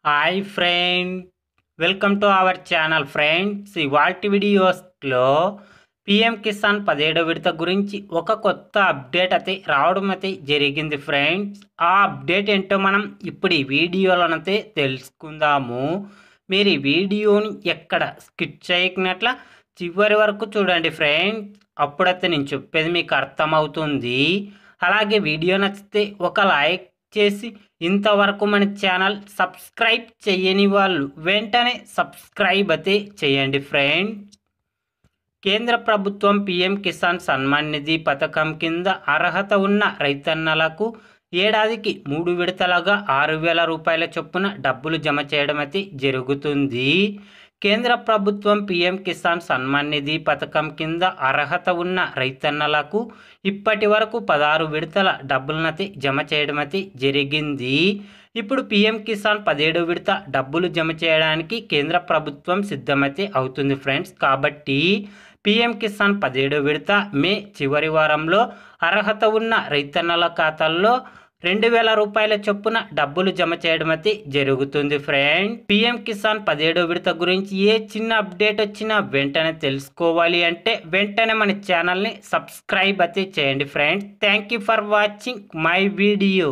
Hi friend, welcome to our channel friends. ఇవాల్టి వీడియోస్లో PM Kisan 17వ విడత గురించి ఒక కొత్త అప్డేట్ అయితే రావడం అయితే జరిగింది ఫ్రెండ్స్. ఆ అప్డేట్ ఏంటో మనం ఇప్పుడు ఈ వీడియోలోనైతే తెలుసుకుందాము. మీరు ఈ వీడియోని ఎక్కడ స్కిప్ చేయకున్నట్ల చివరి వరకు చూడండి ఫ్రెండ్స్. అప్పుడైతే నేను చెప్పేది మీకు అర్థమవుతుంది. అలాగే వీడియో నచ్చితే ఒక లైక్ చేసి ఇంతవరకు మన ఛానల్ సబ్స్క్రైబ్ చేయని వాళ్ళు వెంటనే సబ్స్క్రైబ్ అయితే చేయండి ఫ్రెండ్స్. కేంద్ర ప్రభుత్వం పిఎం కిసాన్ సన్మాన్ నిధి పథకం కింద అర్హత ఉన్న రైతన్నలకు ఏడాదికి 3 విడతలుగా 6,000 రూపాయల చొప్పున డబ్బులు జమ చేయడం అయితే జరుగుతుంది. కేంద్ర ప్రభుత్వం పిఎం కిసాన్ సన్మాన్ నిధి పథకం కింద అర్హత ఉన్న రైతన్నలకు ఇప్పటి వరకు 16 విడతల డబ్బులనైతే జమ చేయడం అయితే జరిగింది. ఇప్పుడు పిఎం కిసాన్ 17వ విడత డబ్బులు జమ చేయడానికి కేంద్ర ప్రభుత్వం సిద్ధమైతే అవుతుంది ఫ్రెండ్స్. కాబట్టి పిఎం కిసాన్ 17వ విడత మే చివరి వారంలో అర్హత ఉన్న రైతన్నల ఖాతాల్లో 2,000 రూపాయల చొప్పున డబ్బులు జమ చేయడం అయితే జరుగుతుంది ఫ్రెండ్. పిఎం కిసాన్ 17వ విడత గురించి ఏ చిన్న అప్డేట్ వచ్చినా వెంటనే తెలుసుకోవాలి అంటే వెంటనే మన ఛానల్ని సబ్స్క్రైబ్ అయితే చేయండి friends. Thank you for watching my video.